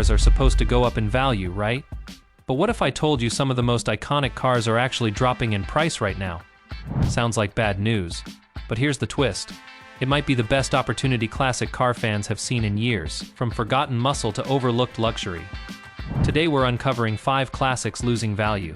cars are supposed to go up in value, right? But what if I told you some of the most iconic cars are actually dropping in price right now? Sounds like bad news. But here's the twist. It might be the best opportunity classic car fans have seen in years, from forgotten muscle to overlooked luxury. Today we're uncovering 5 classics losing value,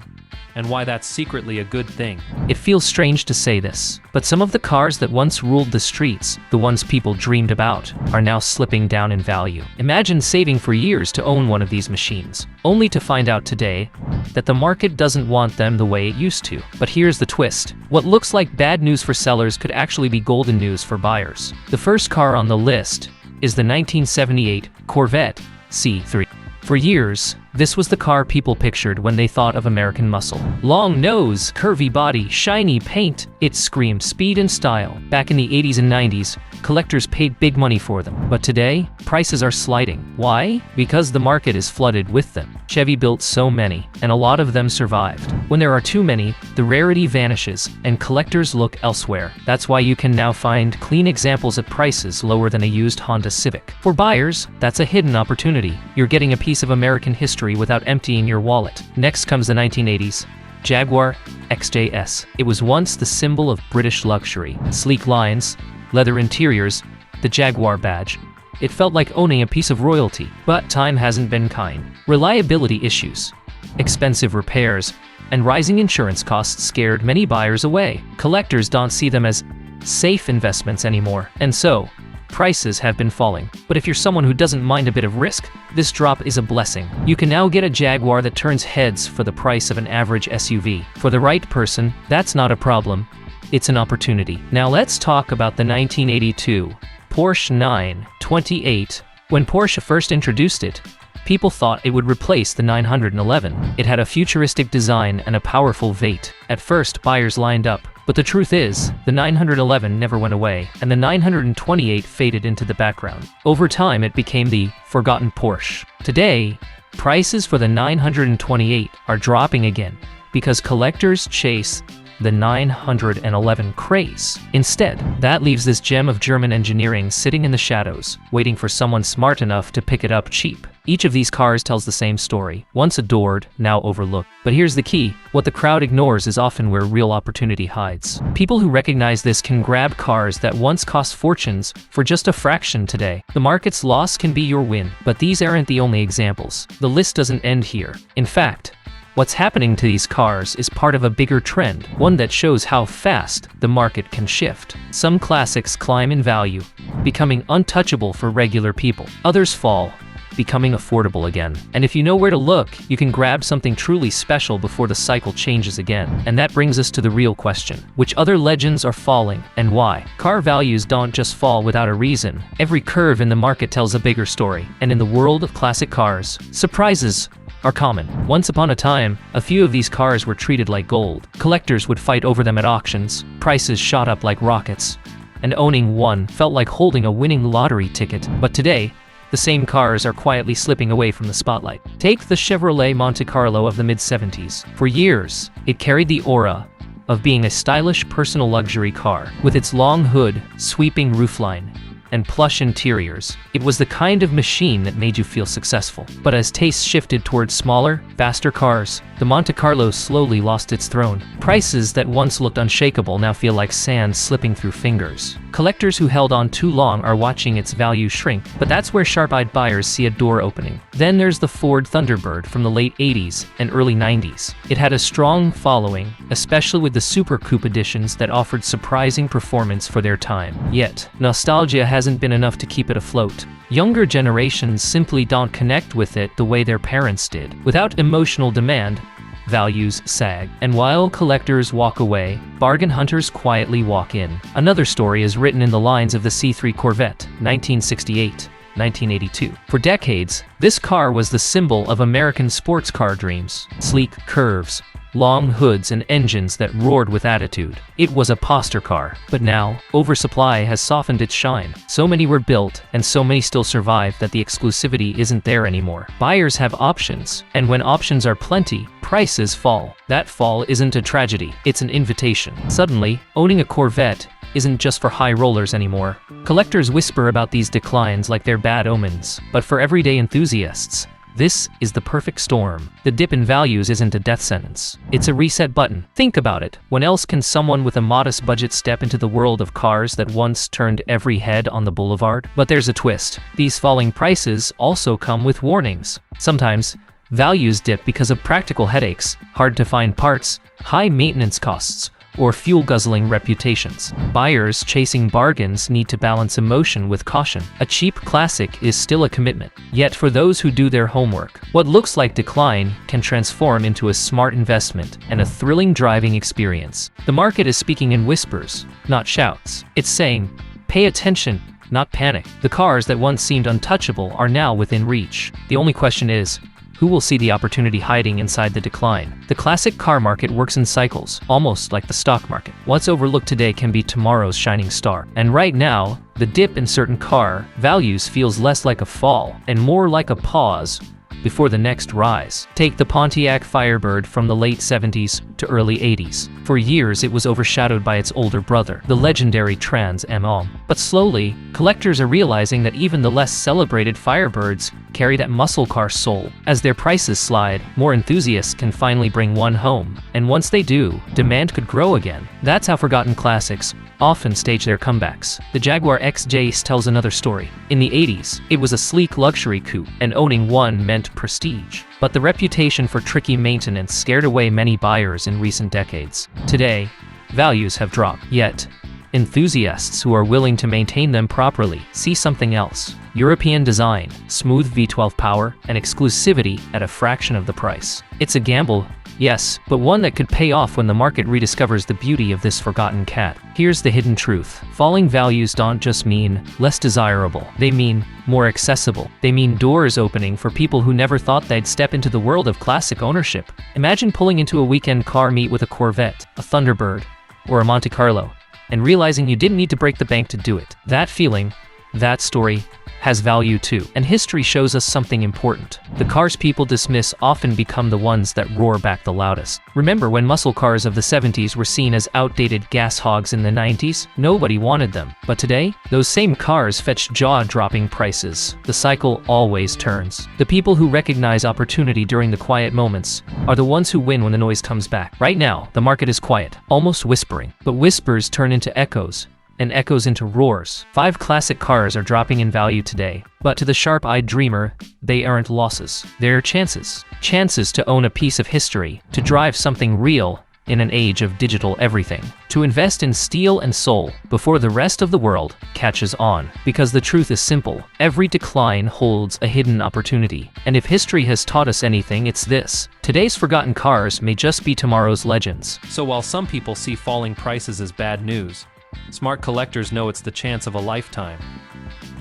and why that's secretly a good thing. It feels strange to say this, but some of the cars that once ruled the streets, the ones people dreamed about, are now slipping down in value. Imagine saving for years to own one of these machines, only to find out today that the market doesn't want them the way it used to. But here's the twist. What looks like bad news for sellers could actually be golden news for buyers. The first car on the list is the 1978 Corvette C3. For years, this was the car people pictured when they thought of American muscle. Long nose, curvy body, shiny paint, it screamed speed and style. Back in the 80s and 90s, collectors paid big money for them. But today, prices are sliding. Why? Because the market is flooded with them. Chevy built so many, and a lot of them survived. When there are too many, the rarity vanishes, and collectors look elsewhere. That's why you can now find clean examples at prices lower than a used Honda Civic. For buyers, that's a hidden opportunity. You're getting a piece of American history without emptying your wallet. Next comes the 1980s Jaguar XJS. It was once the symbol of British luxury. Sleek lines, leather interiors, the Jaguar badge. It felt like owning a piece of royalty. But time hasn't been kind. Reliability issues, expensive repairs, and rising insurance costs scared many buyers away. Collectors don't see them as safe investments anymore, and so prices have been falling. But if you're someone who doesn't mind a bit of risk, this drop is a blessing. You can now get a Jaguar that turns heads for the price of an average SUV. For the right person, that's not a problem. It's an opportunity. Now let's talk about the 1982 Porsche 928. When Porsche first introduced it, people thought it would replace the 911. It had a futuristic design and a powerful V8. At first, buyers lined up. But the truth is, the 911 never went away, and the 928 faded into the background. Over time, it became the forgotten Porsche. Today, prices for the 928 are dropping again because collectors chase the 911 craze. Instead, that leaves this gem of German engineering sitting in the shadows, waiting for someone smart enough to pick it up cheap. Each of these cars tells the same story, once adored, now overlooked. But here's the key, what the crowd ignores is often where real opportunity hides. People who recognize this can grab cars that once cost fortunes for just a fraction today. The market's loss can be your win, but these aren't the only examples. The list doesn't end here. In fact, what's happening to these cars is part of a bigger trend, one that shows how fast the market can shift. Some classics climb in value, becoming untouchable for regular people. Others fall, becoming affordable again. And if you know where to look, you can grab something truly special before the cycle changes again. And that brings us to the real question. Which other legends are falling, and why? Car values don't just fall without a reason. Every curve in the market tells a bigger story. And in the world of classic cars, surprises are common. Once upon a time, a few of these cars were treated like gold. Collectors would fight over them at auctions, prices shot up like rockets, and owning one felt like holding a winning lottery ticket. But today, the same cars are quietly slipping away from the spotlight. Take the Chevrolet Monte Carlo of the mid-70s. For years, it carried the aura of being a stylish personal luxury car. With its long hood, sweeping roofline, and plush interiors, it was the kind of machine that made you feel successful. But as tastes shifted towards smaller, faster cars, the Monte Carlo slowly lost its throne. Prices that once looked unshakable now feel like sand slipping through fingers. Collectors who held on too long are watching its value shrink, but that's where sharp-eyed buyers see a door opening. Then there's the Ford Thunderbird from the late 80s and early 90s. It had a strong following, especially with the Super Coupe editions that offered surprising performance for their time. Yet, nostalgia hasn't been enough to keep it afloat. Younger generations simply don't connect with it the way their parents did. Without emotional demand, values sag. And while collectors walk away, bargain hunters quietly walk in. Another story is written in the lines of the C3 Corvette, 1968. 1982. For decades, this car was the symbol of American sports car dreams. Sleek curves, long hoods, and engines that roared with attitude. It was a poster car. But now, oversupply has softened its shine. So many were built, and so many still survive that the exclusivity isn't there anymore. Buyers have options, and when options are plenty, prices fall. That fall isn't a tragedy, it's an invitation. Suddenly, owning a Corvette isn't just for high rollers anymore. Collectors whisper about these declines like they're bad omens, but for everyday enthusiasts, This is the perfect storm. The dip in values isn't a death sentence. It's a reset button. Think about it. When else can someone with a modest budget step into the world of cars that once turned every head on the boulevard? But there's a twist. These falling prices also come with warnings. Sometimes, values dip because of practical headaches, hard-to-find parts, high maintenance costs, or fuel-guzzling reputations. Buyers chasing bargains need to balance emotion with caution. A cheap classic is still a commitment. Yet for those who do their homework, what looks like decline can transform into a smart investment and a thrilling driving experience. The market is speaking in whispers, not shouts. It's saying, pay attention, not panic. The cars that once seemed untouchable are now within reach. The only question is, who will see the opportunity hiding inside the decline? The classic car market works in cycles, almost like the stock market. What's overlooked today can be tomorrow's shining star. And right now, the dip in certain car values feels less like a fall and more like a pause before the next rise. Take the Pontiac Firebird from the late 70s to early 80s. For years, it was overshadowed by its older brother, the legendary Trans Am. But slowly, collectors are realizing that even the less celebrated Firebirds carry that muscle car soul. As their prices slide, more enthusiasts can finally bring one home. And once they do, demand could grow again. That's how forgotten classics often stage their comebacks. The Jaguar XJ tells another story. In the 80s, it was a sleek luxury coupe, and owning one meant prestige. But the reputation for tricky maintenance scared away many buyers in recent decades. Today, values have dropped. Yet, enthusiasts who are willing to maintain them properly see something else. European design, smooth V12 power, and exclusivity at a fraction of the price. It's a gamble, yes, but one that could pay off when the market rediscovers the beauty of this forgotten cat. Here's the hidden truth. Falling values don't just mean less desirable. They mean more accessible. They mean doors opening for people who never thought they'd step into the world of classic ownership. Imagine pulling into a weekend car meet with a Corvette, a Thunderbird, or a Monte Carlo, and realizing you didn't need to break the bank to do it. That feeling, that story, has value too. And history shows us something important. The cars people dismiss often become the ones that roar back the loudest. Remember when muscle cars of the 70s were seen as outdated gas hogs in the 90s? Nobody wanted them. But today, those same cars fetch jaw-dropping prices. The cycle always turns. The people who recognize opportunity during the quiet moments are the ones who win when the noise comes back. Right now, the market is quiet, almost whispering. But whispers turn into echoes, and echoes into roars. 5 classic cars are dropping in value today, but to the sharp-eyed dreamer, they aren't losses. They're chances. Chances to own a piece of history, to drive something real in an age of digital everything, to invest in steel and soul before the rest of the world catches on. Because the truth is simple, every decline holds a hidden opportunity. And if history has taught us anything, it's this. Today's forgotten cars may just be tomorrow's legends. So while some people see falling prices as bad news, smart collectors know it's the chance of a lifetime.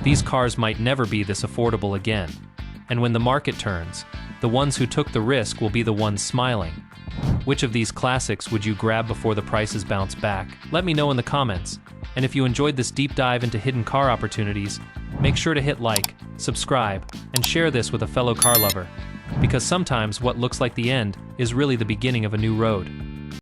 These cars might never be this affordable again. And when the market turns, the ones who took the risk will be the ones smiling. Which of these classics would you grab before the prices bounce back? Let me know in the comments. And if you enjoyed this deep dive into hidden car opportunities, make sure to hit like, subscribe, and share this with a fellow car lover. Because sometimes what looks like the end is really the beginning of a new road.